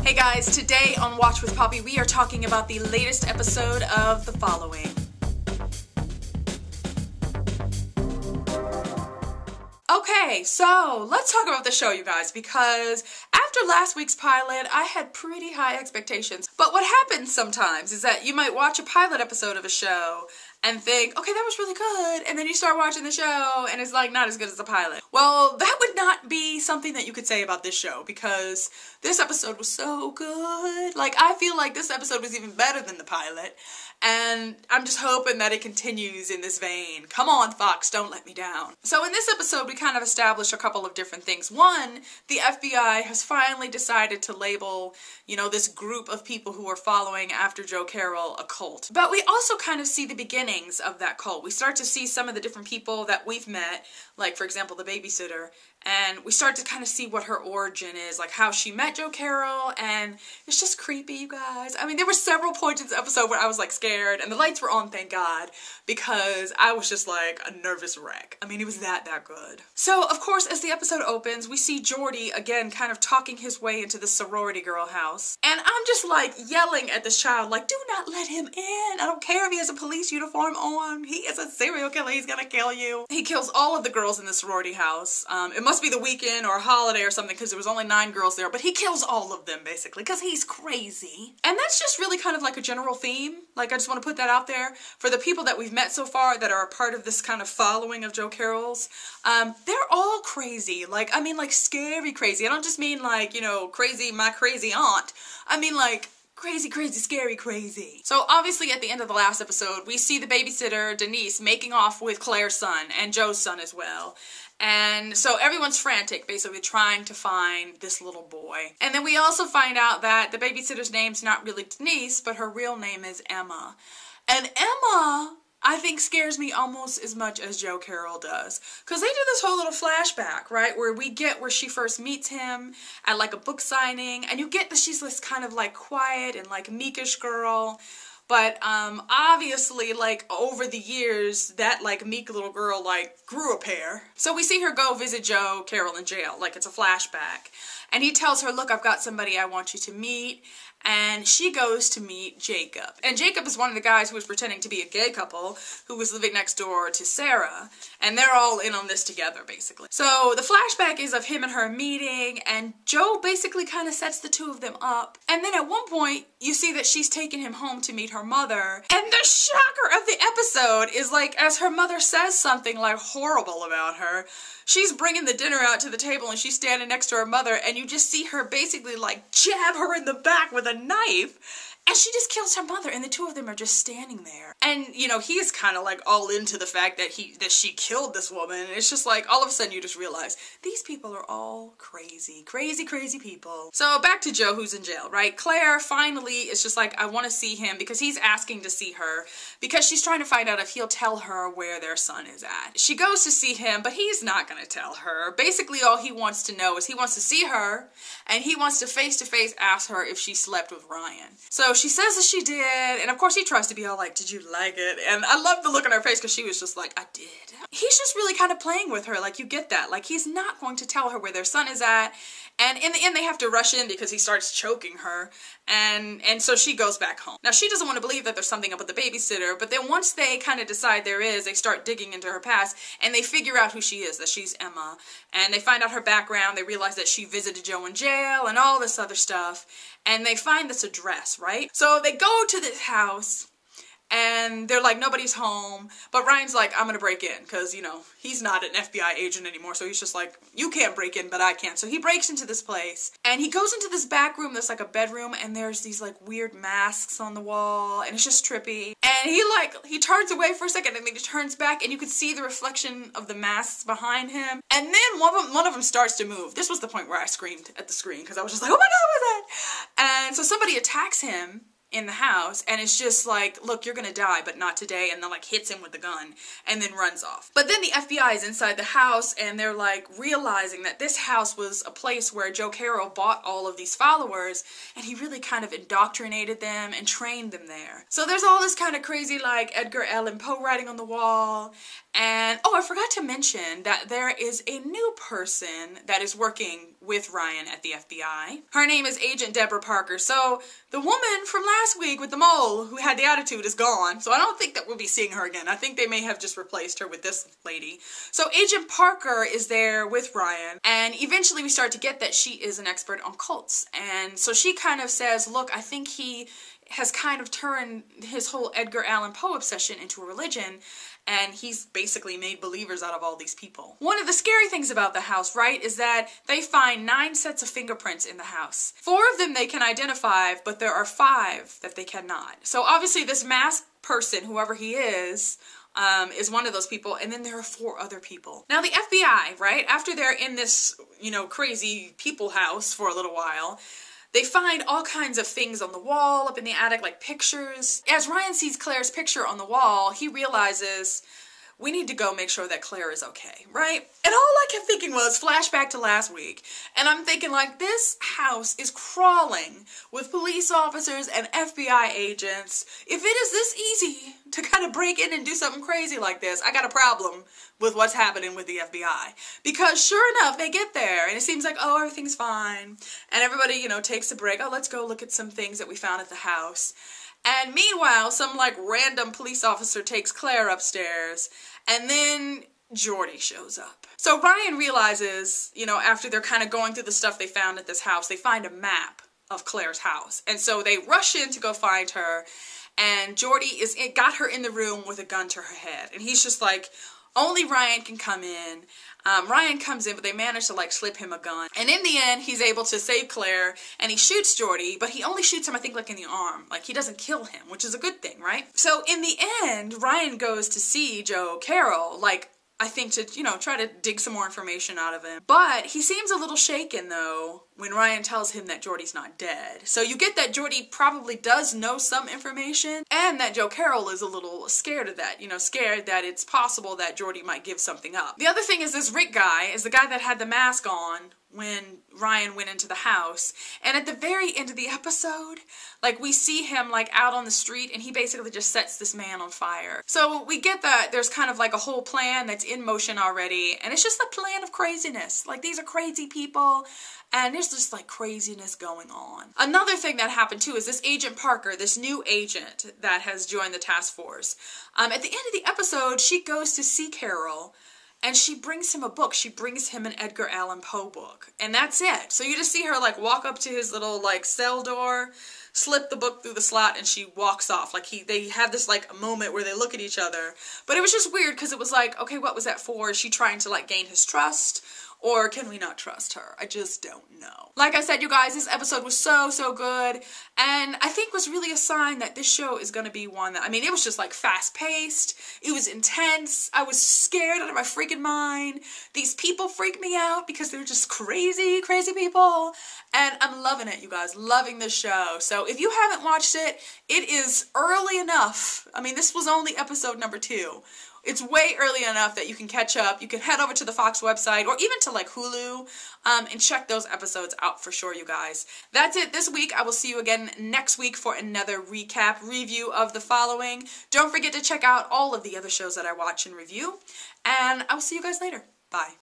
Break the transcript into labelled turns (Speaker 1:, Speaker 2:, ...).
Speaker 1: Hey guys, today on Watch with Poppy we are talking about the latest episode of The Following. Okay, so let's talk about the show, you guys, because after last week's pilot, I had pretty high expectations. But what happens sometimes is that you might watch a pilot episode of a show and think, okay, that was really good, and then you start watching the show, and it's like not as good as the pilot. Well, that would not be something that you could say about this show, because this episode was so good. Like, I feel like this episode was even better than the pilot, and I'm just hoping that it continues in this vein. Come on, Fox, don't let me down. So in this episode, we kind of established a couple of different things. One, the FBI has finally decided to label, you know, this group of people who are following after Joe Carroll a cult. But we also kind of see the beginnings of that cult. We start to see some of the different people that we've met, like, for example, the babysitter, and we start to kind of see what her origin is, like how she met Joe Carroll, and it's just creepy, you guys. I mean, there were several points in this episode where I was like scared, and the lights were on, thank God, because I was just like a nervous wreck. I mean, it was that good. So, of course, as the episode opens, we see Jordy again kind of talking his way into the sorority girl house, and I'm just like yelling at this child, like, do not let him in. I don't care if he has a police uniform on. He is a serial killer. He's gonna kill you. He kills all of the girls in the sorority house. It must be the weekend or a holiday or something, because there was only 9 girls there, but he kills all of them basically because he's crazy. And that's just really kind of like a general theme. Like, I just want to put that out there for the people that we've met so far that are a part of this kind of following of Joe Carroll's. They're all crazy. Like, I mean, like, scary crazy. I don't just mean like, you know, crazy, my crazy aunt. I mean like crazy, crazy, scary, crazy. So obviously at the end of the last episode, we see the babysitter, Denise, making off with Claire's son and Joe's son as well. And so everyone's frantic, basically trying to find this little boy. And then we also find out that the babysitter's name's not really Denise, but her real name is Emma. And Emma, I think, scares me almost as much as Joe Carroll does. Because they do this whole little flashback, right, where we get where she first meets him at like a book signing, and you get that she's this kind of like quiet and like meekish girl. But obviously, like, over the years, that like meek little girl like grew a pair. So we see her go visit Joe Carroll in jail, like it's a flashback. And he tells her, look, I've got somebody I want you to meet. And she goes to meet Jacob. And Jacob is one of the guys who was pretending to be a gay couple who was living next door to Sarah. And they're all in on this together, basically. So the flashback is of him and her meeting, and Joe basically kind of sets the two of them up. And then at one point, you see that she's taking him home to meet her mother. And the shocker of the episode is, like, as her mother says something like horrible about her, she's bringing the dinner out to the table and she's standing next to her mother, and you just see her basically like jab her in the back with a knife, and she just kills her mother, and the two of them are just standing there. And, you know, he is kind of like all into the fact that she killed this woman, and it's just like all of a sudden you just realize these people are all crazy, crazy, crazy people. So back to Joe, who's in jail, right? Claire finally is just like, I want to see him, because he's asking to see her because she's trying to find out if he'll tell her where their son is at. She goes to see him, but he's not going to tell her. Basically all he wants to know is he wants to see her, and he wants to face ask her if she slept with Ryan. So she says that she did, and of course he tries to be all like, did you like it? And I love the look on her face, because she was just like, I did. He's just really kind of playing with her, like, you get that. Like, he's not going to tell her where their son is at, and in the end they have to rush in because he starts choking her, and so she goes back home. Now, she doesn't want to believe that there's something up with the babysitter, but then once they kind of decide there is, they start digging into her past, and they figure out who she is, that she's Emma, and they find out her background. They realize that she visited Joe in jail and all this other stuff, and they find this address, right? So they go to this house, and they're like, nobody's home, but Ryan's like, I'm gonna break in, because, you know, he's not an FBI agent anymore, so he's just like, you can't break in, but I can. So he breaks into this place, and he goes into this back room that's like a bedroom, and there's these like weird masks on the wall, and it's just trippy. And he turns away for a second, and then he turns back, and you can see the reflection of the masks behind him, and then one of them starts to move. This was the point where I screamed at the screen, because I was just like, oh my God, what was that? And so somebody attacks him in the house, and it's just like, look, you're gonna die, but not today, and then like hits him with the gun and then runs off. But then the FBI is inside the house, and they're like realizing that this house was a place where Joe Carroll bought all of these followers, and he really kind of indoctrinated them and trained them there. So there's all this kind of crazy like Edgar Allan Poe writing on the wall. And oh, I forgot to mention that there is a new person that is working with Ryan at the FBI. Her name is Agent Deborah Parker. So the woman from last week with the mole who had the attitude is gone. So I don't think that we'll be seeing her again. I think they may have just replaced her with this lady. So Agent Parker is there with Ryan, and eventually we start to get that she is an expert on cults. And so she kind of says, look, I think he has kind of turned his whole Edgar Allan Poe obsession into a religion, and he's basically made believers out of all these people. One of the scary things about the house, right, is that they find 9 sets of fingerprints in the house. 4 of them they can identify, but there are 5 that they cannot. So obviously this masked person, whoever he is one of those people, and then there are 4 other people. Now the FBI, right, after they're in this, crazy people house for a little while, they find all kinds of things on the wall, up in the attic, like pictures. As Ryan sees Claire's picture on the wall, he realizes we need to go make sure that Claire is okay, right? And all I kept thinking was flashback to last week. And I'm thinking, like, this house is crawling with police officers and FBI agents. If it is this easy to kind of break in and do something crazy like this, I got a problem with what's happening with the FBI. Because sure enough, they get there and it seems like, oh, everything's fine. And everybody, takes a break. Oh, let's go look at some things that we found at the house. And meanwhile, some random police officer takes Claire upstairs, and then Jordy shows up. So Ryan realizes, after they're kind of going through the stuff they found at this house, they find a map of Claire's house. And so they rush in to go find her, and Jordy got her in the room with a gun to her head. And he's just like, only Ryan can come in. Ryan comes in, but they manage to slip him a gun. And in the end, he's able to save Claire, and he shoots Jordy, but he only shoots him, I think, in the arm. He doesn't kill him, which is a good thing, right? So in the end, Ryan goes to see Joe Carroll, I think to, try to dig some more information out of him. But he seems a little shaken, though, when Ryan tells him that Jordy's not dead. So you get that Jordy probably does know some information, and that Joe Carroll is a little scared of that, scared that it's possible that Jordy might give something up. The other thing is this Rick guy is the guy that had the mask on when Ryan went into the house. And at the very end of the episode, we see him out on the street, and he basically just sets this man on fire. So we get that there's kind of a whole plan that's in motion already, and it's just a plan of craziness. These are crazy people, and there's just craziness going on. Another thing that happened too is this Agent Parker, this new agent that has joined the task force. At the end of the episode, she goes to see Carol, and she brings him a book. She brings him an Edgar Allan Poe book. And that's it. So you just see her walk up to his little cell door, slip the book through the slot, and she walks off. They have this moment where they look at each other. But it was just weird because it was okay, what was that for? Is she trying to gain his trust? Or can we not trust her? I just don't know. Like I said, you guys, this episode was so good. And I think was really a sign that this show is going to be one that, it was just fast-paced. It was intense. I was scared out of my freaking mind. These people freak me out because they're just crazy, crazy people. And I'm loving it, you guys. Loving this show. So if you haven't watched it, it is early enough. This was only episode number 2. It's way early enough that you can catch up. You can head over to the Fox website or even to Hulu and check those episodes out for sure, you guys. That's it this week. I will see you again next week for another recap review of the following. Don't forget to check out all of the other shows that I watch and review. And I will see you guys later. Bye.